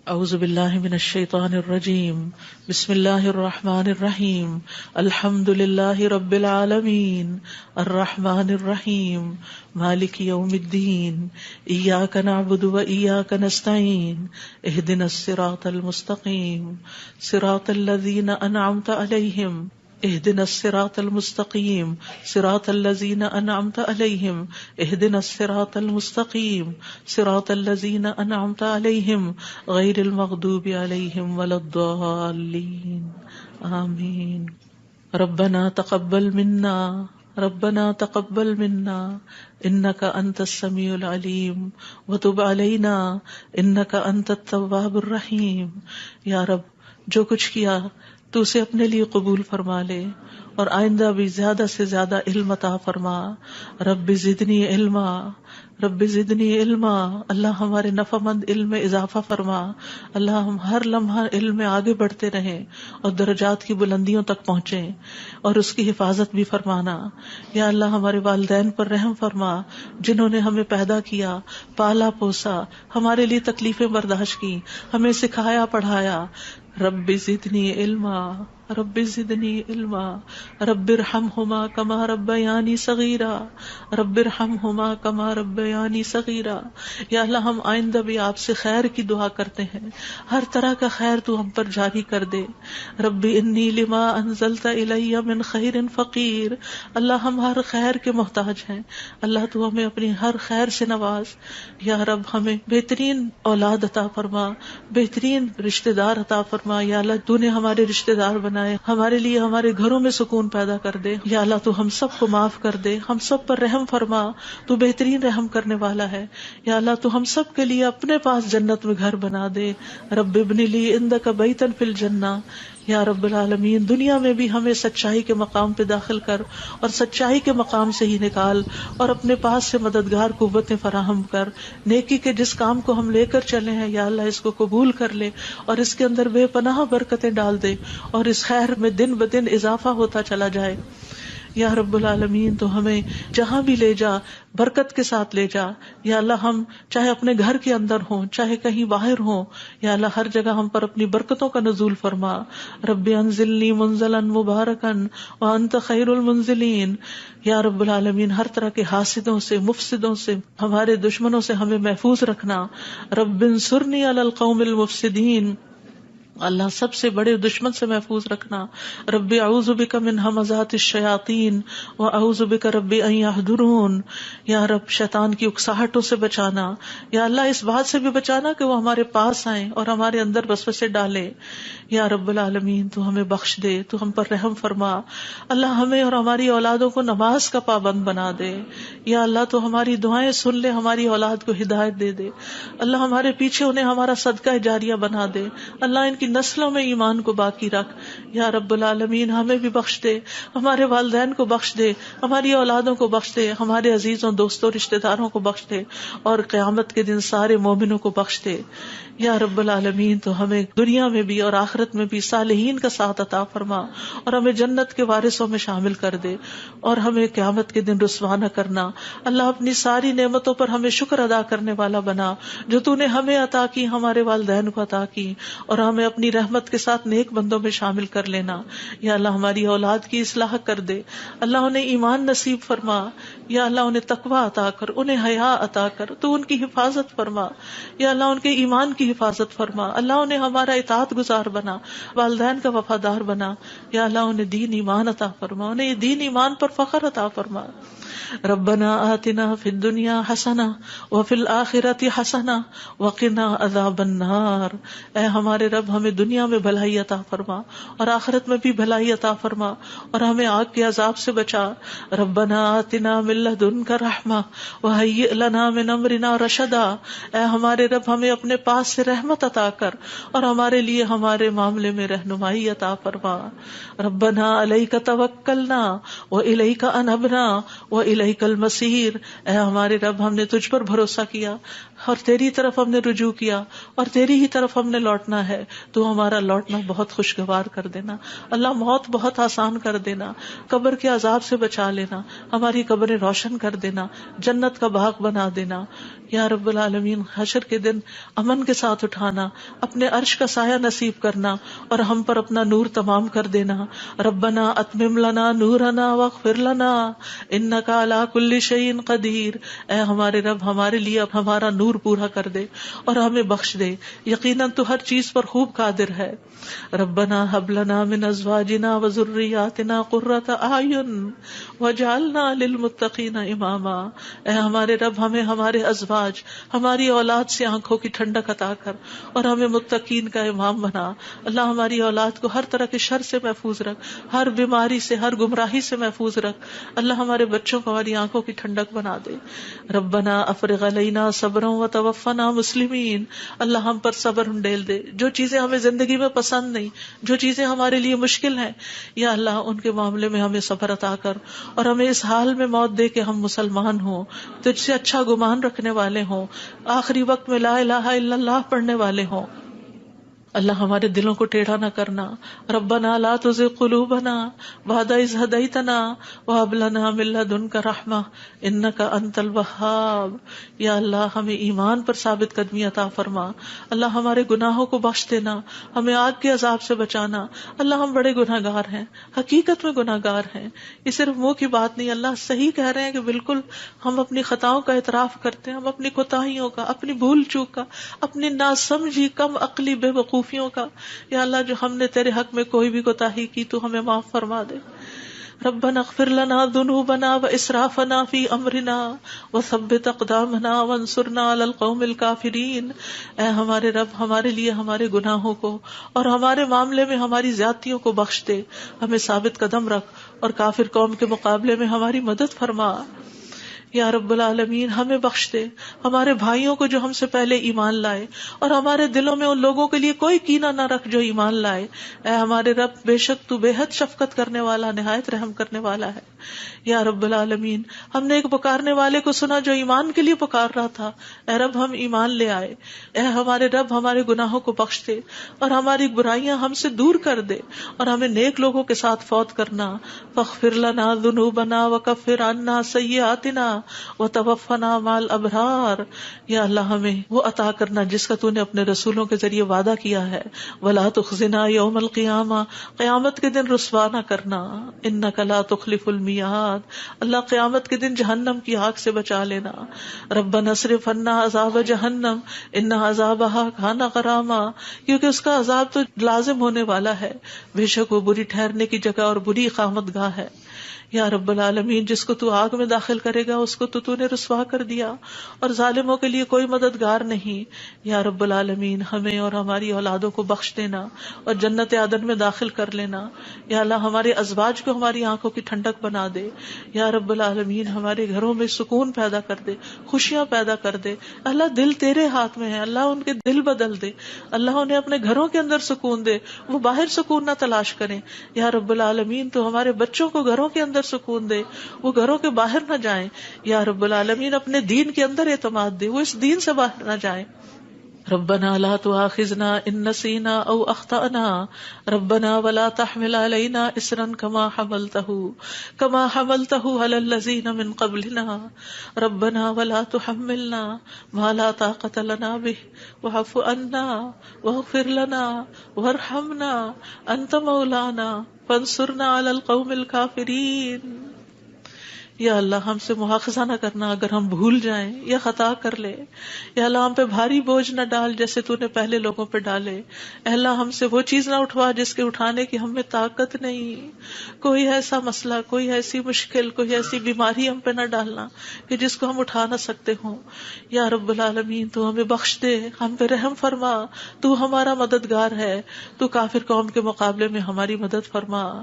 اعوذ باللہ من الشیطان الرجیم بسم اللہ الرحمن الرحیم الحمد للہ رب العالمین الرحمن الرحیم مالک یوم الدین ایاک نعبد و ایاک نستعین اہدنا الصراط المستقیم صراط الذین انعمت علیہم اهدنا الصراط المستقیم صراط الذین انعمت علیہم اهدنا الصراط المستقیم صراط الذین انعمت علیہم غیر المغضوب علیہم ولا الضالین آمین۔ ربنا تقبل منا انك انت السمیع العلیم وتب علینا انك انت التواب الرحیم۔ یا رب، جو کچھ کیا تو اسے اپنے لیے قبول فرما لے اور آئندہ بھی زیادہ سے زیادہ علم عطا فرما۔ رب زدنی علما، اللہ ہمارے نفع مند علم میں اضافہ فرما۔ اللہ ہم ہر لمحہ علم میں آگے بڑھتے رہیں اور درجات کی بلندیوں تک پہنچیں اور اس کی حفاظت بھی فرمانا۔ یا اللہ ہمارے والدین پر رحم فرما، جنہوں نے ہمیں پیدا کیا، پالا پوسا، ہمارے لیے تکلیفیں برداشت کی، ہمیں سکھایا پڑھایا۔ رب زدنی علما رب ارحمہما کما ربیانی صغیرا یا اللہ ہم آئندہ بھی آپ سے خیر کی دعا کرتے ہیں، ہر طرح کا خیر تو ہم پر جاری کر دے۔ رب انی لما انزلت الی من خیر فقیر، اللہ ہم ہر خیر کے محتاج ہیں، اللہ تو ہمیں اپنی ہر خیر سے نواز۔ یا رب ہمیں بہترین اولاد عطا فرما، بہترین رشتہ دار عطا فرما۔ یا اللہ تو نے ہمارے رشتہ دار بنائے، ہمارے لیے ہمارے گھروں میں سکون پیدا کر دے۔ یا اللہ تو ہم سب کو معاف کر دے، ہم سب پر رحم فرما، تو بہترین رحم کرنے والا ہے۔ یا اللہ تو ہم سب کے لیے اپنے پاس جنت میں گھر بنا دے۔ رب ابن لی عندک بیتا فی الجنہ، یا رب العالمین دنیا میں بھی ہمیں سچائی کے مقام پہ داخل کر اور سچائی کے مقام سے ہی نکال، اور اپنے پاس سے مددگار قوتیں فراہم کر۔ نیکی کے جس کام کو ہم لے کر چلے ہیں یا اللہ اس کو قبول کر لے اور اس کے اندر بے پناہ برکتیں ڈال دے اور اس خیر میں دن بدن اضافہ ہوتا چلا جائے۔ یا رب العالمین تو ہمیں جہاں بھی لے جا برکت کے ساتھ لے جا۔ یا اللہ ہم چاہے اپنے گھر کے اندر ہوں چاہے کہیں باہر ہوں، یا اللہ ہر جگہ ہم پر اپنی برکتوں کا نزول فرما۔ رب انزلنی منزلا مبارکا وانت خیر المنزلین۔ یا رب العالمین ہر طرح کے حاسدوں سے، مفسدوں سے، ہمارے دشمنوں سے ہمیں محفوظ رکھنا۔ رب انصرنی علی القوم المفسدین، اللہ سب سے بڑے دشمن سے محفوظ رکھنا۔ رب اعوذ بک من ہمزات الشیاطین واعوذ بک رب ان یحضرون، یا رب شیطان کی اکساہٹوں سے بچانا۔ یا اللہ اس بات سے بھی بچانا کہ وہ ہمارے پاس آئیں اور ہمارے اندر وسوسے ڈالے۔ یا رب العالمین تو ہمیں بخش دے، تو ہم پر رحم فرما۔ اللہ ہمیں اور ہماری اولادوں کو نماز کا پابند بنا دے۔ یا اللہ تو ہماری دعائیں سن لے، ہماری اولاد کو ہدایت دے دے۔ اللہ ہمارے پیچھے انہیں ہمارا صدقہ جاریہ بنا دے۔ اللہ ان کی نسلوں میں ایمان کو باقی رکھ۔ یا رب العالمین ہمیں بھی بخش دے، ہمارے والدین کو بخش دے، ہماری اولادوں کو بخش دے، ہمارے عزیزوں دوستوں رشتہ داروں کو بخش دے، اور قیامت کے دن سارے مومنوں کو بخش دے۔ یا رب العالمین تو ہمیں دنیا میں بھی اور آخرت میں بھی صالحین کا ساتھ عطا فرما، اور ہمیں جنت کے وارثوں میں شامل کر دے، اور ہمیں قیامت کے دن رسوا نہ کرنا۔ اللہ اپنی ساری نعمتوں پر ہمیں شکر ادا کرنے والا بنا، جو تو نے ہمیں عطا کی، ہمارے والدین کو عطا کی، اور ہمیں اپنی رحمت کے ساتھ نیک بندوں میں شامل کر لینا۔ یا اللہ ہماری اولاد کی اصلاح کر دے، اللہ انہیں ایمان نصیب فرما۔ یا اللہ انہیں تقویٰ عطا کر، انہیں حیا عطا کر، تو ان کی حفاظت فرما۔ یا اللہ ان کے ایمان کی حفاظت فرما، اللہ انہیں ہمارا اطاعت گزار بنا، والدین کا وفادار بنا۔ یا اللہ انہیں دین ایمان عطا فرما، انہیں دین ایمان پر فخر عطا فرما۔ ربنا آتنا فی الدنیا حسنہ وفی الآخرۃ حسنہ وقنا عذاب النار۔ اے ہمارے رب ہمیں دنیا میں بھلائی عطا فرما اور آخرت میں بھی بھلائی عطا فرما، اور ہمیں آگ کے عذاب سے بچا۔ ربنا آتنا من لدنک رحمہ وہیئ لنا من امرنا رشدا۔ اے ہمارے رب ہمیں اپنے پاس سے رحمت عطا کر اور ہمارے لیے ہمارے معاملے میں رہنمائی عطا فرما۔ ربنا علیک توکلنا والیک انبنا والیک المصیر۔ اے ہمارے رب ہم نے تجھ پر بھروسہ کیا، اور تیری طرف ہم نے رجوع کیا اور تیری ہی طرف ہم نے لوٹنا ہے. تو ہمارا لوٹنا بہت خوشگوار کر دینا. اللہ موت بہت آسان کر دینا, قبر کے عذاب سے بچا لینا, ہماری قبریں روشن کر دینا, جنت کا باغ بنا دینا. یا رب العالمین, حشر کے دن امن کے ساتھ اٹھانا, اپنے عرش کا سایہ نصیب کرنا اور ہم پر اپنا نور تمام کر دینا. ربنا اتمم لنا نورنا واغفر لنا انک علی کل شیء قدیر. اے ہمارے رب, ہمارے لیے ہمارا نور پورا کر دے اور ہمیں بخش دے, یقیناً تو ہر چیز پر خوب قادر ہے. ربنا هب لنا من ازواجنا وذرياتنا قرة اعین واجعلنا للمتقین اماما. اے ہمارے رب, ہمیں ہمارے ازواج, ہماری اولاد سے آنکھوں کی ٹھنڈک عطا کر اور ہمیں متقین کا امام بنا. اللہ ہماری اولاد کو ہر طرح کے شر سے محفوظ رکھ, ہر بیماری سے, ہر گمراہی سے محفوظ رکھ. اللہ ہمارے بچوں کو ہماری آنکھوں کی ٹھنڈک بنا دے. ربنا افرغ علینا صبرا وتوفنا مسلمین. اللہ ہم پر صبر ڈیل دے. جو چیزیں ہمیں زندگی میں پسند نہیں, جو چیزیں ہمارے لیے مشکل ہیں, یا اللہ ان کے معاملے میں ہمیں صبر عطا کر اور ہمیں اس حال میں موت دے کہ ہم مسلمان ہوں, تجھ سے اچھا گمان رکھنے والے ہوں, آخری وقت میں لا الہ الا اللہ پڑھنے والے ہوں. اللہ ہمارے دلوں کو ٹیڑھا نہ کرنا. ربنا لا تزغ قلوبنا بعد اذ ہدیتنا وہب لنا من لدنک رحمہ انک انت الوہاب. یا اللہ ہمیں ایمان پر ثابت قدمی عطا فرما. اللہ ہمارے گناہوں کو بخش دینا, ہمیں آگ کے عذاب سے بچانا. اللہ ہم بڑے گناہ گار ہیں, حقیقت میں گناہ گار ہیں, یہ صرف منہ کی بات نہیں. اللہ صحیح کہہ رہے ہیں کہ بالکل ہم اپنی خطاؤں کا اعتراف کرتے ہیں, ہم اپنی کوتاہیوں کا, اپنی بھول چوک کا, اپنی ناسمجھی کم عقلی بے وقوفیوں کا. یا اللہ جو ہم نے تیرے حق میں کوئی بھی کوتاہی کی تو ہمیں معاف فرما دے. ربنا اغفر لنا ذنوبنا واسرافنا فی امرنا وثبت اقدامنا وانصرنا علی القوم الکافرین. اے ہمارے رب, ہمارے لیے ہمارے گناہوں کو اور ہمارے معاملے میں ہماری زیادتیوں کو بخش دے, ہمیں ثابت قدم رکھ اور کافر قوم کے مقابلے میں ہماری مدد فرما. یا رب العالمین, ہمیں بخش دے, ہمارے بھائیوں کو جو ہم سے پہلے ایمان لائے, اور ہمارے دلوں میں ان لوگوں کے لیے کوئی کینہ نہ رکھ جو ایمان لائے. اے ہمارے رب, بے شک تو بے حد شفقت کرنے والا, نہایت رحم کرنے والا ہے. یا رب العالمین, ہم نے ایک پکارنے والے کو سنا جو ایمان کے لیے پکار رہا تھا. اے رب, ہم ایمان لے آئے. اے ہمارے رب, ہمارے گناہوں کو بخش دے اور ہماری برائیاں ہم سے دور کر دے اور ہمیں نیک لوگوں کے ساتھ فوت کرنا. فاغفر لنا ذنوبنا وکفر عنا سیئاتنا وتوفنا مع الابرار. یا اللہ ہمیں وہ عطا کرنا جس کا تو نے اپنے رسولوں کے ذریعے وعدہ کیا ہے. ولا تخزنا یوم القیامہ, قیامت کے دن رسوا نہ کرنا. انک لا تخلف المیعاد, اللہ قیامت کے دن جہنم کی آگ سے بچا لینا. ربنا اصرف عنا عذاب جہنم ان عذابها کان غراما, کیونکہ اس کا عذاب تو لازم ہونے والا ہے, بے شک وہ بری ٹھہرنے کی جگہ اور بری اقامت گاہ ہے. یا رب العالمین, جس کو تو آگ میں داخل کرے گا اس کو تو نے رسوا کر دیا, اور ظالموں کے لیے کوئی مددگار نہیں. یا رب العالمین, ہمیں اور ہماری اولادوں کو بخش دینا اور جنت عدن میں داخل کر لینا. یا اللہ, ہمارے ازواج کو ہماری آنکھوں کی ٹھنڈک بنا دے. یا رب العالمین, ہمارے گھروں میں سکون پیدا کر دے, خوشیاں پیدا کر دے. اللہ, دل تیرے ہاتھ میں ہے, اللہ ان کے دل بدل دے. اللہ انہیں اپنے گھروں کے اندر سکون دے, وہ باہر سکون نہ تلاش کریں. یا رب العالمین, تو ہمارے بچوں کو گھروں کے اندر سکون دے, وہ گھروں کے باہر نہ جائیں. یا رب العالمین, اپنے دین کے اندر اعتماد دے, وہ اس دین سے باہر نہ جائیں. ربنا لا تؤاخذنا ان نسينا او اخطأنا ربنا ولا تحمل علينا اصرا كما حملته على الذين من قبلنا ربنا ولا تحملنا ما لا طاقة لنا به واعف عنا واغفر لنا وارحمنا انت مولانا فانصرنا على القوم الكافرين. یا اللہ, ہم سے مواخذہ نہ کرنا اگر ہم بھول جائیں یا خطا کر لے. یا اللہ, ہم پہ بھاری بوجھ نہ ڈال جیسے تو نے پہلے لوگوں پہ ڈالے. اے اللہ, ہم سے وہ چیز نہ اٹھوا جس کے اٹھانے کی ہم میں طاقت نہیں. کوئی ایسا مسئلہ, کوئی ایسی مشکل, کوئی ایسی بیماری ہم پہ نہ ڈالنا کہ جس کو ہم اٹھا نہ سکتے ہوں. یا رب العالمین, تو ہمیں بخش دے, ہم پہ رحم فرما, تو ہمارا مددگار ہے, تو کافر قوم کے مقابلے میں ہماری مدد فرما.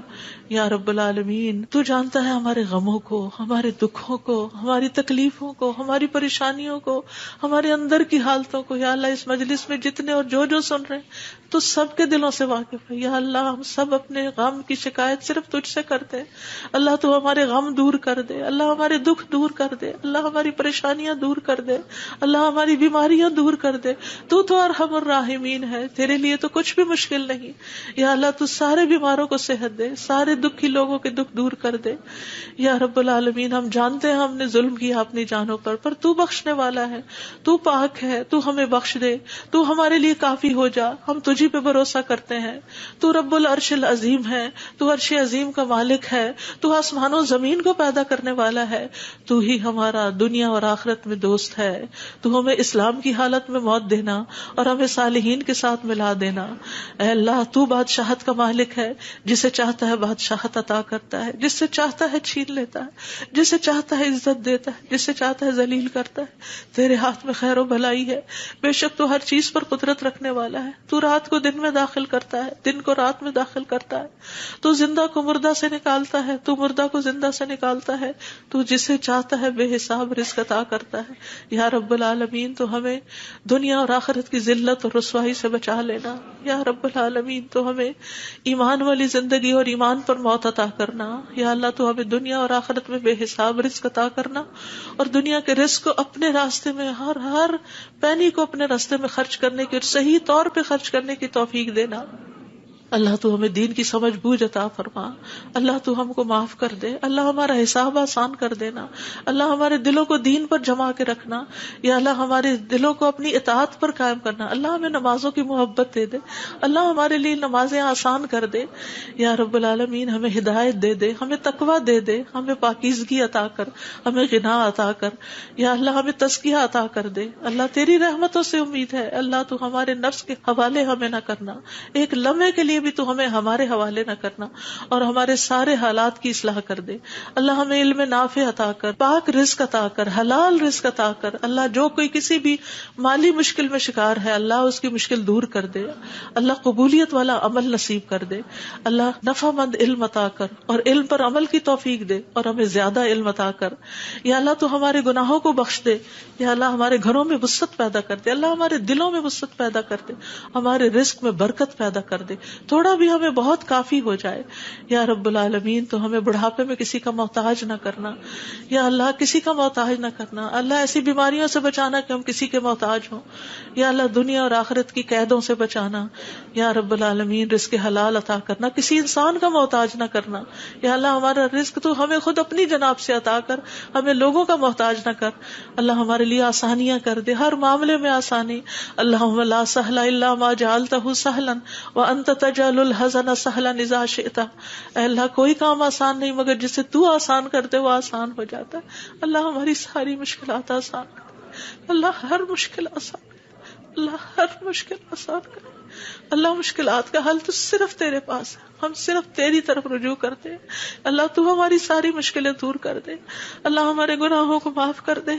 یا رب العالمین, تو جانتا ہے ہمارے غموں کو, ہمارے دکھوں کو، ہماری تکلیفوں کو، ہماری پریشانیوں کو، ہمارے اندر کی حالتوں کو یا اللہ اس مجلس میں جتنے اور جو سن رہے ہیں تو سب کے دلوں سے واقف ہے یا اللہ. ہم سب اپنے غم کی شکایت صرف تجھ سے کرتے ہیں. اللہ تو ہمارے غم دور کر دے، اللہ ہمارے دکھ دور کر دے، اللہ ہماری پریشانیاں دور کر دے، اللہ ہماری بیماریاں دور کر دے. تو ارحم الراحمین ہے، تیرے لیے تو کچھ بھی مشکل نہیں. یا اللہ تو سارے بیماروں کو صحت دے، سارے دکھی لوگوں کے دکھ دور کر دے. یا رب العالمین ہم جانتے ہیں ہم نے ظلم کیا اپنی جانوں پر تو بخشنے والا ہے، تو پاک ہے، تو ہمیں بخش دے، تو ہمارے لیے کافی ہو جا. ہم تجھی پہ بھروسہ کرتے ہیں. تو رب العرش العظیم ہے، تو عرش عظیم کا مالک ہے، تو آسمان و زمین کو پیدا کرنے والا ہے. تو ہی ہمارا دنیا اور آخرت میں دوست ہے. تو ہمیں اسلام کی حالت میں موت دینا اور ہمیں صالحین کے ساتھ ملا دینا. اے اللہ تو بادشاہت کا مالک ہے، جسے چاہتا ہے بادشاہت عطا کرتا ہے، جس سے چاہتا ہے چھین لیتا ہے، جسے چاہتا ہے عزت دیتا ہے، جسے چاہتا ہے ذلیل کرتا ہے. تیرے ہاتھ میں خیر و بھلائی ہے. بے شک تو ہر چیز پر قدرت رکھنے والا ہے. تو رات کو دن میں داخل کرتا ہے، دن کو رات میں داخل کرتا ہے. تو زندہ کو مردہ سے نکالتا ہے، تو مردہ کو زندہ سے نکالتا ہے. تو جسے چاہتا ہے بے حساب رزق عطا کرتا ہے. یا رب العالمین تو ہمیں دنیا اور آخرت کی ذلت اور رسوائی سے بچا لینا. یا رب العالمین تو ہمیں ایمان والی زندگی اور ایمان پر موت عطا کرنا. یا اللہ تو ہمیں دنیا اور آخرت میں بے حساب رزق عطا کرنا اور دنیا کے رزق کو اپنے راستے میں ہر پینی کو اپنے راستے میں خرچ کرنے کی اور صحیح طور پہ خرچ کرنے کی توفیق دینا. اللہ تو ہمیں دین کی سمجھ بوجھ عطا فرما. اللہ تو ہم کو معاف کر دے. اللہ ہمارا حساب آسان کر دینا. اللہ ہمارے دلوں کو دین پر جما کے رکھنا. یا اللہ ہمارے دلوں کو اپنی اطاعت پر قائم کرنا. اللہ ہمیں نمازوں کی محبت دے دے. اللہ ہمارے لیے نمازیں آسان کر دے. یا رب العالمین ہمیں ہدایت دے دے، ہمیں تقویٰ دے دے، ہمیں پاکیزگی عطا کر، ہمیں غنا عطا کر. یا اللہ ہمیں تزکیہ عطا کر دے. اللہ تیری رحمتوں سے امید ہے. اللہ تو ہمارے نفس کے حوالے ہمیں نہ کرنا. ایک لمحے کے لیے بھی تو ہمیں ہمارے حوالے نہ کرنا اور ہمارے سارے حالات کی اصلاح کر دے. اللہ ہمیں علم نافع عطا کر، پاک رزق عطا کر، حلال رزق عطا کر. اللہ جو کوئی کسی بھی مالی مشکل میں شکار ہے اللہ اس کی مشکل دور کر دے. اللہ قبولیت والا عمل نصیب کر دے. اللہ نفع مند علم عطا کر اور علم پر عمل کی توفیق دے اور ہمیں زیادہ علم عطا کر. یا اللہ تو ہمارے گناہوں کو بخش دے. یا اللہ ہمارے گھروں میں وسعت پیدا کر دے. اللہ ہمارے دلوں میں وسعت پیدا کر دے، ہمارے رزق میں برکت پیدا کر دے. تھوڑا بھی ہمیں بہت کافی ہو جائے. یا رب العالمین تو ہمیں بڑھاپے میں کسی کا محتاج نہ کرنا. یا اللہ کسی کا محتاج نہ کرنا. اللہ ایسی بیماریوں سے بچانا کہ ہم کسی کے محتاج ہوں. یا اللہ دنیا اور آخرت کی قیدوں سے بچانا. یا رب العالمین رزق حلال عطا کرنا، کسی انسان کا محتاج نہ کرنا. یا اللہ ہمارا رزق تو ہمیں خود اپنی جناب سے عطا کر، ہمیں لوگوں کا محتاج نہ کر. اللہ ہمارے لیے آسانیاں کر دے، ہر معاملے میں آسانی. اللہم لا سہل الا ما جعلتہ سہلا وانت تجعل الحزن سہلا اذا شئت. اے اللہ کوئی کام آسان نہیں مگر جسے تو آسان کرتے وہ آسان ہو جاتا ہے. اللہ ہماری ساری مشکلات آسان کر. اللہ ہر مشکل آسان کر. اللہ ہر مشکل آسان کر. اللہ مشکلات کا حل تو صرف تیرے پاس ہے. ہم صرف تیری طرف رجوع کرتے ہیں. اللہ تو ہماری ساری مشکلیں دور کر دے. اللہ ہمارے گناہوں کو معاف کر دے.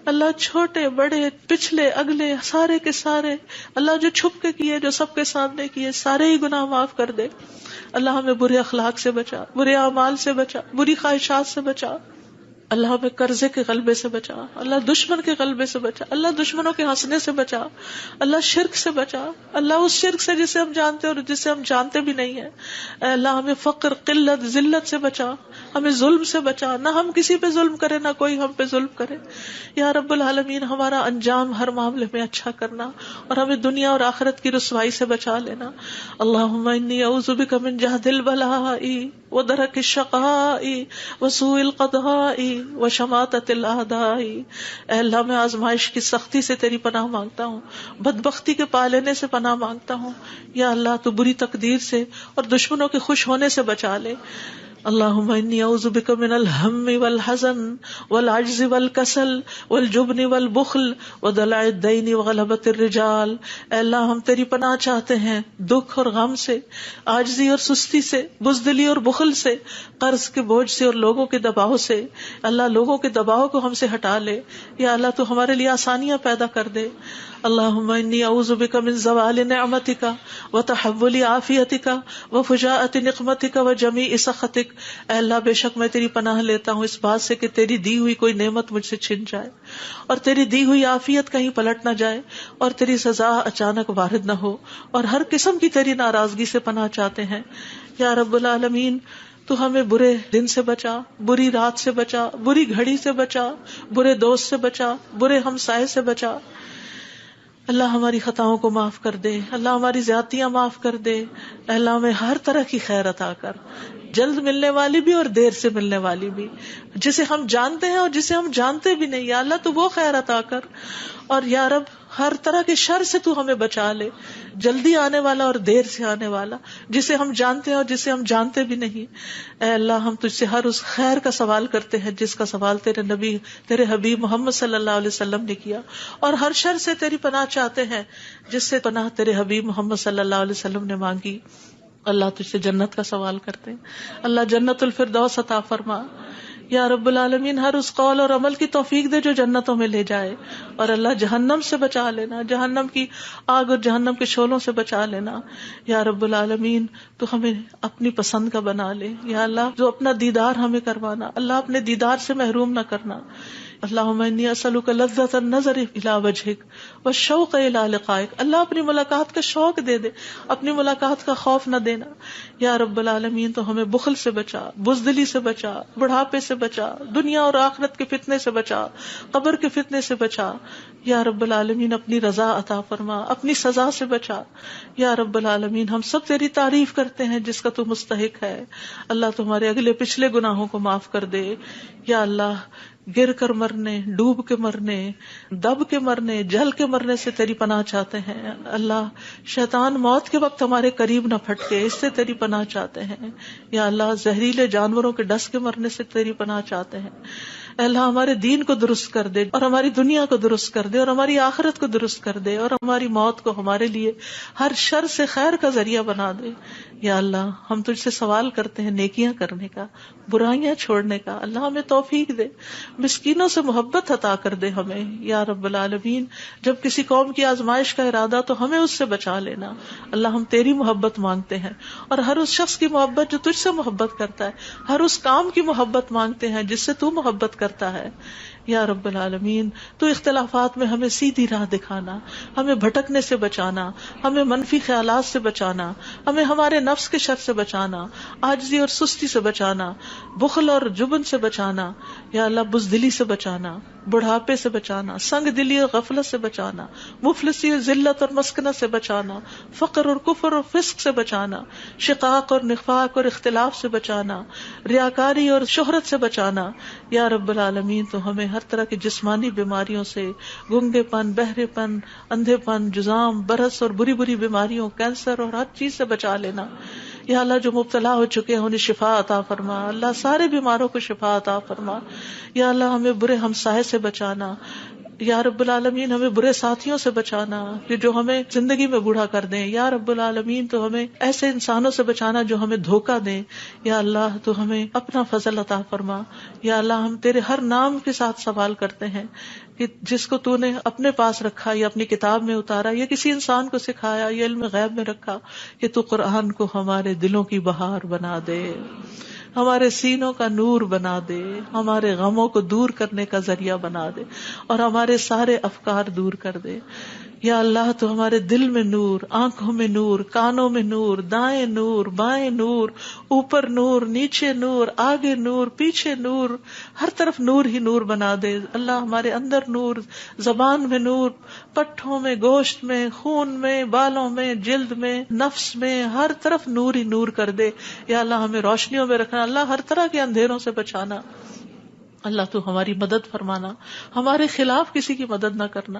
اللہ چھوٹے بڑے پچھلے اگلے سارے کے سارے، اللہ جو چھپ کے کیے جو سب کے سامنے کیے سارے ہی گناہ معاف کر دے. اللہ ہمیں برے اخلاق سے بچا، برے اعمال سے بچا، بری خواہشات سے بچا. اللہ ہمیں قرضے کے غلبے سے بچا. اللہ دشمن کے غلبے سے بچا. اللہ دشمنوں کے ہنسنے سے بچا. اللہ شرک سے بچا. اللہ اس شرک سے جسے ہم جانتے اور جسے ہم جانتے بھی نہیں ہیں. اے اللہ ہمیں فقر، قلت، ذلت سے بچا. ہمیں ظلم سے بچا، نہ ہم کسی پہ ظلم کرے نہ کوئی ہم پہ ظلم کرے. یا رب العالمین ہمارا انجام ہر معاملے میں اچھا کرنا اور ہمیں دنیا اور آخرت کی رسوائی سے بچا لینا. اللہم انی اعوذ بک من جہد البلاء ودرک الشقاء وسوء القضاء وشماتۃ الاعداء. اے اللہ میں آزمائش کی سختی سے تیری پناہ مانگتا ہوں، بدبختی کے پا لینے سے پناہ مانگتا ہوں. یا اللہ تو بری تقدیر سے اور دشمنوں کے خوش ہونے سے بچا لے. اللہم انی اعوذ بک من الہم والحزن والعجز والکسل والجبن والبخل ودلع الدین وغلبۃ الرجال. اے اللہ ہم تیری پناہ چاہتے ہیں دکھ اور غم سے، عاجزی اور سستی سے، بزدلی اور بخل سے، قرض کے بوجھ سے اور لوگوں کے دباؤ سے. اللہ لوگوں کے دباؤ کو ہم سے ہٹا لے. یا اللہ تو ہمارے لیے آسانیاں پیدا کر دے. اللہم انی اعوذ بک من زوال نعمتک وتحول عافیتک وفجاءۃ نقمتک وجمیع سخطک. بک، اے اللہ بے شک میں تیری پناہ لیتا ہوں اس بات سے کہ تیری دی ہوئی کوئی نعمت مجھ سے چھن جائے، اور تیری دی ہوئی عافیت کہیں پلٹ نہ جائے، اور تیری سزا اچانک وارد نہ ہو، اور ہر قسم کی تیری ناراضگی سے پناہ چاہتے ہیں یا رب العالمین۔ تو ہمیں برے دن سے بچا، بری رات سے بچا، بری گھڑی سے بچا، برے دوست سے بچا، برے ہمسائے سے بچا۔ اللہ ہماری خطاؤں کو معاف کر دے، اللہ ہماری زیادتیاں معاف کر دے، اللہ ہمیں ہر طرح کی خیر عطا کر، جلد ملنے والی بھی اور دیر سے ملنے والی بھی، جسے ہم جانتے ہیں اور جسے ہم جانتے بھی نہیں، یا اللہ تو وہ خیر عطا کر، اور یا رب ہر طرح کے شر سے تو ہمیں بچا لے، جلدی آنے والا اور دیر سے آنے والا، جسے ہم جانتے ہیں اور جسے ہم جانتے بھی نہیں۔ اے اللہ ہم تجھ سے ہر اس خیر کا سوال کرتے ہیں جس کا سوال تیرے نبی، تیرے حبیب محمد صلی اللہ علیہ وسلم نے کیا، اور ہر شر سے تیری پناہ چاہتے ہیں جس سے پناہ تیرے حبیب محمد صلی اللہ علیہ وسلم نے مانگی۔ اللہ تجھ سے جنت کا سوال کرتے ہیں، اللہ جنت الفردوس عطا فرما یا رب العالمین، ہر اس قول اور عمل کی توفیق دے جو جنتوں میں لے جائے، اور اللہ جہنم سے بچا لینا، جہنم کی آگ اور جہنم کے شعلوں سے بچا لینا یا رب العالمین۔ تو ہمیں اپنی پسند کا بنا لے یا اللہ، جو اپنا دیدار ہمیں کروانا، اللہ اپنے دیدار سے محروم نہ کرنا۔ اللہم انی اسألک لذۃ النظر الی وجہک والشوق الی لقائک، اللہ اپنی ملاقات کا شوق دے دے، اپنی ملاقات کا خوف نہ دینا یا رب العالمین۔ تو ہمیں بخل سے بچا، بزدلی سے بچا، بڑھاپے سے بچا، دنیا اور آخرت کے فتنے سے بچا، قبر کے فتنے سے بچا یا رب العالمین۔ اپنی رضا عطا فرما، اپنی سزا سے بچا یا رب العالمین۔ ہم سب تیری تعریف کرتے ہیں جس کا تو مستحق ہے، اللہ تمہارے اگلے پچھلے گناہوں کو معاف کر دے یا اللہ۔ گر کر مرنے، ڈوب کے مرنے، دب کے مرنے، جل کے مرنے سے تیری پناہ چاہتے ہیں اللہ۔ شیطان موت کے وقت ہمارے قریب نہ پھٹکے، اس سے تیری پناہ چاہتے ہیں یا اللہ۔ زہریلے جانوروں کے ڈس کے مرنے سے تیری پناہ چاہتے ہیں اے اللہ۔ ہمارے دین کو درست کر دے، اور ہماری دنیا کو درست کر دے، اور ہماری آخرت کو درست کر دے، اور ہماری موت کو ہمارے لیے ہر شر سے خیر کا ذریعہ بنا دے یا اللہ۔ ہم تجھ سے سوال کرتے ہیں نیکیاں کرنے کا، برائیاں چھوڑنے کا، اللہ ہمیں توفیق دے، مسکینوں سے محبت عطا کر دے ہمیں یا رب العالمین۔ جب کسی قوم کی آزمائش کا ارادہ تو ہمیں اس سے بچا لینا اللہ۔ ہم تیری محبت مانگتے ہیں، اور ہر اس شخص کی محبت جو تجھ سے محبت کرتا ہے، ہر اس کام کی محبت مانگتے ہیں جس سے تو محبت کرتا ہے یا رب العالمین۔ تو اختلافات میں ہمیں سیدھی راہ دکھانا، ہمیں بھٹکنے سے بچانا، ہمیں منفی خیالات سے بچانا، ہمیں ہمارے نفس کے شر سے بچانا، عاجزی اور سستی سے بچانا، بخل اور جبن سے بچانا یا اللہ، بزدلی سے بچانا، بڑھاپے سے بچانا، سنگ دلی اور غفلت سے بچانا، مفلسی اور ذلت اور مسکنت سے بچانا، فقر اور کفر اور فسق سے بچانا، شقاق اور نفاق اور اختلاف سے بچانا، ریاکاری اور شہرت سے بچانا یا رب العالمین۔ تو ہمیں ہر طرح کی جسمانی بیماریوں سے، گنگے پن، بہرے پن، اندھے پن، جزام، برس اور بری بری بیماریوں، کینسر اور ہر چیز سے بچا لینا یا اللہ۔ جو مبتلا ہو چکے ہیں انہیں شفا عطا فرما اللہ، سارے بیماروں کو شفا عطا فرما یا اللہ۔ ہمیں برے ہمسائے سے بچانا یا رب العالمین، ہمیں برے ساتھیوں سے بچانا کہ جو ہمیں زندگی میں بوڑھا کر دیں یا رب العالمین۔ تو ہمیں ایسے انسانوں سے بچانا جو ہمیں دھوکہ دیں یا اللہ۔ تو ہمیں اپنا فضل عطا فرما یا اللہ۔ ہم تیرے ہر نام کے ساتھ سوال کرتے ہیں کہ جس کو تو نے اپنے پاس رکھا یا اپنی کتاب میں اتارا یا کسی انسان کو سکھایا یا علم غیب میں رکھا، کہ تو قرآن کو ہمارے دلوں کی بہار بنا دے، ہمارے سینوں کا نور بنا دے، ہمارے غموں کو دور کرنے کا ذریعہ بنا دے، اور ہمارے سارے افکار دور کر دے یا اللہ۔ تو ہمارے دل میں نور، آنکھوں میں نور، کانوں میں نور، دائیں نور، بائیں نور، اوپر نور، نیچے نور، آگے نور، پیچھے نور، ہر طرف نور ہی نور بنا دے اللہ۔ ہمارے اندر نور، زبان میں نور، پٹھوں میں، گوشت میں، خون میں، بالوں میں، جلد میں، نفس میں، ہر طرف نور ہی نور کر دے یا اللہ۔ ہمیں روشنیوں میں رکھنا اللہ، ہر طرح کے اندھیروں سے بچانا اللہ۔ تو ہماری مدد فرمانا، ہمارے خلاف کسی کی مدد نہ کرنا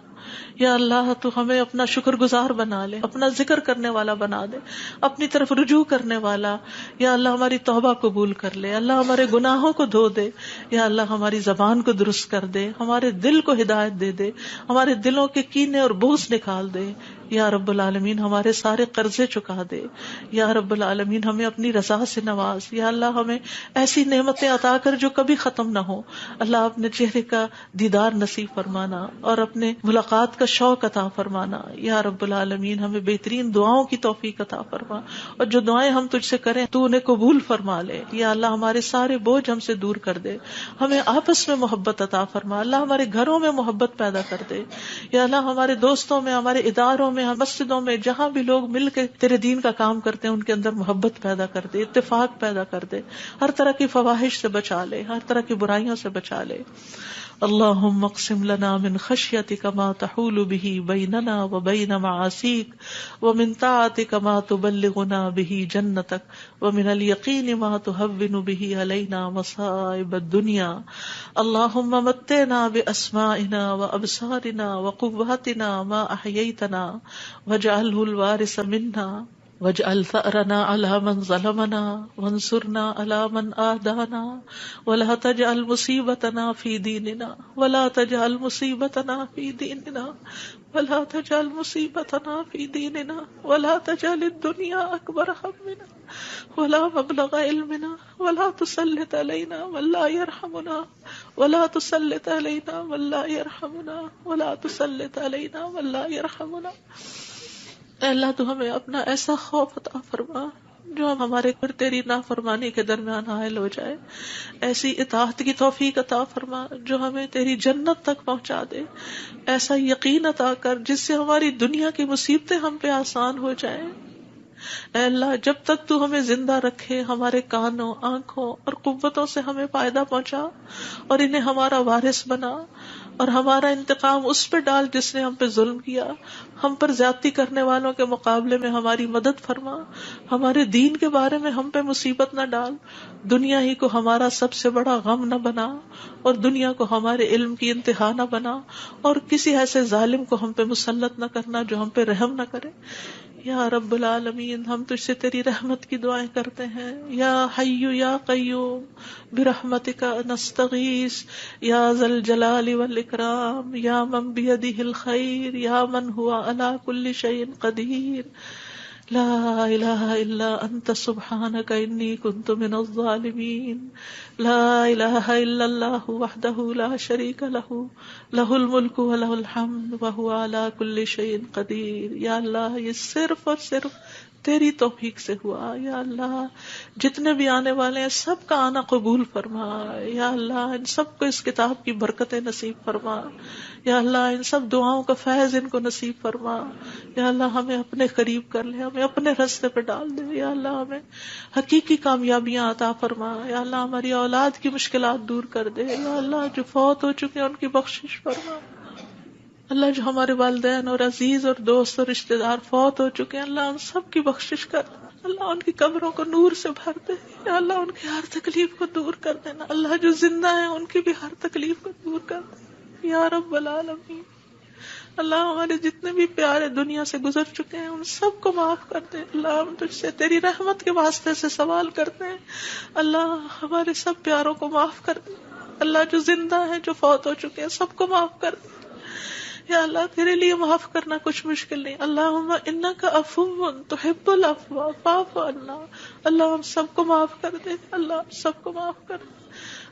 یا اللہ۔ تو ہمیں اپنا شکر گزار بنا لے، اپنا ذکر کرنے والا بنا دے، اپنی طرف رجوع کرنے والا یا اللہ۔ ہماری توبہ قبول کر لے اللہ، ہمارے گناہوں کو دھو دے یا اللہ۔ ہماری زبان کو درست کر دے، ہمارے دل کو ہدایت دے دے، ہمارے دلوں کے کینے اور بغض نکال دے یا رب العالمین ہمارے سارے قرضے چکا دے. یا رب العالمین ہمیں اپنی رضا سے نواز. یا اللہ ہمیں ایسی نعمتیں عطا کر جو کبھی ختم نہ ہو. اللہ اپنے چہرے کا دیدار نصیب فرمانا اور اپنے ملاقات کا شوق عطا فرمانا. یا رب العالمین ہمیں بہترین دعاؤں کی توفیق عطا فرما, اور جو دعائیں ہم تجھ سے کریں تو انہیں قبول فرما لے. یا اللہ ہمارے سارے بوجھ ہم سے دور کر دے, ہمیں آپس میں محبت عطا فرما. اللہ ہمارے گھروں میں محبت پیدا کر دے. یا اللہ ہمارے دوستوں میں, ہمارے اداروں میں, مسجدوں میں, جہاں بھی لوگ مل کے تیرے دین کا کام کرتے ہیں ان کے اندر محبت پیدا کر دے, اتفاق پیدا کر دے, ہر طرح کی فواحش سے بچا لے, ہر طرح کی برائیوں سے بچا لے. اللہم اقسم لنا من خشیتک ما تحول به بیننا وبین معاصیک, ومن طاعتک ما تبلغنا به جنتک, ومن الیقین ما تهون به علینا مصائب الدنیا. اللہم متعنا باسمائنا وابصارنا وقواتنا ما احییتنا واجعله الوارث منا, واجعل ثأرنا على من ظلمنا, وانصرنا على من آدانا, ولا تجعل مصیبتنا في دیننا, ولا تجعل مصیبتنا في دیننا, ولا تجعل مصیبتنا في دیننا, ولا تجعل الدنيا أكبر همنا ولا مبلغ علمنا, ولا تسلط علينا من لا يرحمنا, ولا تسلط علينا من لا يرحمنا, ولا تسلط علينا من لا يرحمنا. اے اللہ تو ہمیں اپنا ایسا خوف عطا فرما جو ہمارے اور تیری نافرمانی کے درمیان حائل ہو جائے, ایسی اطاعت کی توفیق عطا فرما جو ہمیں تیری جنت تک پہنچا دے, ایسا یقین عطا کر جس سے ہماری دنیا کی مصیبتیں ہم پہ آسان ہو جائیں. اے اللہ جب تک تو ہمیں زندہ رکھے ہمارے کانوں, آنکھوں اور قوتوں سے ہمیں فائدہ پہنچا اور انہیں ہمارا وارث بنا, اور ہمارا انتقام اس پہ ڈال جس نے ہم پہ ظلم کیا. ہم پر زیادتی کرنے والوں کے مقابلے میں ہماری مدد فرما, ہمارے دین کے بارے میں ہم پہ مصیبت نہ ڈال, دنیا ہی کو ہمارا سب سے بڑا غم نہ بنا, اور دنیا کو ہمارے علم کی انتہا نہ بنا, اور کسی ایسے ظالم کو ہم پہ مسلط نہ کرنا جو ہم پہ رحم نہ کرے. یا رب العالمین ہم تجھ سے تیری رحمت کی دعائیں کرتے ہیں. یا حی یا قیوم برحمتک نستغیث, یا ذا الجلال والاکرام, یا من بیدہ الخیر, یا من ہوا علی کل شیء قدیر. لا الہ الا انت سبحانک انی کنت من الظالمین. لا الہ الا اللہ وحدہ لا شریک لہ, لہ الملک ولہ الحمد وہو علی کل شیء قدیر. یا اللہ یہ صرف اور صرف تیری توفیق سے ہوا. یا اللہ جتنے بھی آنے والے ہیں سب کا آنا قبول فرما. یا اللہ ان سب کو اس کتاب کی برکتیں نصیب فرما. یا اللہ ان سب دعاؤں کا فیض ان کو نصیب فرما. یا اللہ ہمیں اپنے قریب کر لے, ہمیں اپنے راستے پہ ڈال دے. یا اللہ ہمیں حقیقی کامیابیاں عطا فرما. یا اللہ ہماری اولاد کی مشکلات دور کر دے. یا اللہ جو فوت ہو چکے ہیں ان کی بخشش فرما. اللہ جو ہمارے والدین اور عزیز اور دوست اور رشتہ دار فوت ہو چکے ہیں اللہ ان سب کی بخشش کر. اللہ ان کی قبروں کو نور سے بھر دے. یا اللہ ان کی ہر تکلیف کو دور کر دینا. اللہ جو زندہ ہیں ان کی بھی ہر تکلیف کو دور کر دے. یا رب العالمین اللہ ہمارے جتنے بھی پیارے دنیا سے گزر چکے ہیں ان سب کو معاف کر دے. اللہ ہم تجھ سے تیری رحمت کے واسطے سے سوال کرتے ہیں, اللہ ہمارے سب پیاروں کو معاف کر دے. اللہ جو زندہ ہیں جو فوت ہو چکے ہیں سب کو معاف کر دے. یا اللہ تیرے لیے معاف کرنا کچھ مشکل نہیں. اللہم انک عفو تحب العفو فاعف عنا. اللہ ہم سب کو معاف کر دے. اللہ ہم سب کو معاف کر دے.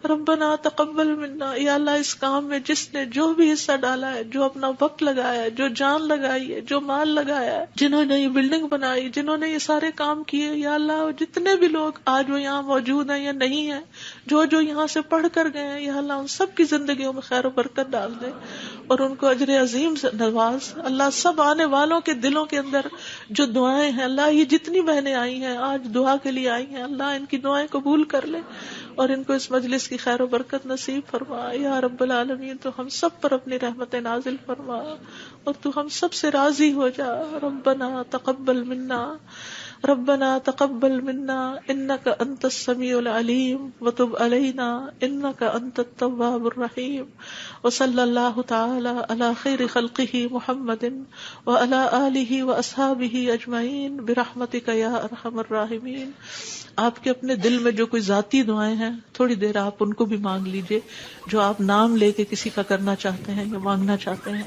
ربنا تقبل منا. یا اللہ اس کام میں جس نے جو بھی حصہ ڈالا ہے, جو اپنا وقت لگایا ہے, جو جان لگائی ہے, جو مال لگایا ہے, جنہوں نے یہ بلڈنگ بنائی, جنہوں نے یہ سارے کام کیے, یا اللہ جتنے بھی لوگ آج وہ یہاں موجود ہیں یا نہیں ہیں, جو یہاں سے پڑھ کر گئے ہیں, یا اللہ ان سب کی زندگیوں میں خیر و برکت ڈال دے اور ان کو اجر عظیم سے نواز. اللہ سب آنے والوں کے دلوں کے اندر جو دعائیں ہیں, اللہ یہ جتنی بہنیں آئی ہیں آج دعا کے لیے آئی ہیں, اللہ ان کی دعائیں قبول کر لے اور ان کو اس مجلس کی خیر و برکت نصیب فرما. یا رب العالمین تو ہم سب پر اپنی رحمتیں نازل فرما اور تو ہم سب سے راضی ہو جا. ربنا تقبل منا, ربنا تقبل منا انك انت السميع العليم وتب علينا انك انت التواب الرحيم. وصلى الله تعالى على خير خلقه محمد وعلى آله واصحابه اجمعين برحمتك يا ارحم الراحمين. آپ کے اپنے دل میں جو کوئی ذاتی دعائیں ہیں تھوڑی دیر آپ ان کو بھی مانگ لیجئے, جو آپ نام لے کے کسی کا کرنا چاہتے ہیں یا مانگنا چاہتے ہیں.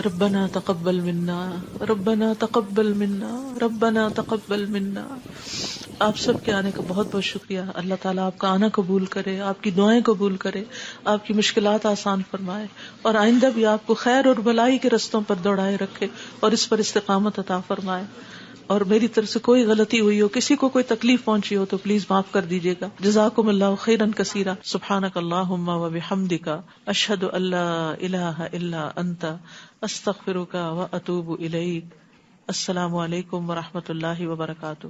ربنا تقبل منا، ربنا تقبل منا، ربنا تقبل منا. آپ سب کے آنے کا بہت بہت شکریہ. اللہ تعالیٰ آپ کا آنا قبول کرے، آپ کی دعائیں قبول کرے، آپ کی مشکلات آسان فرمائے، اور آئندہ بھی آپ کو خیر اور بھلائی کے رستوں پر دوڑائے رکھے اور اس پر استقامت عطا فرمائے. اور میری طرف سے کوئی غلطی ہوئی ہو، کسی کو کوئی تکلیف پہنچی ہو تو پلیز معاف کر دیجیے گا. جزاکم اللہ خیرا کثیرا. سبحانک اللہم و بحمدک، اشہد ان لا الہ الا انت، استغفرک و اتوب الیک. السلام علیکم و رحمۃ اللہ وبرکاتہ.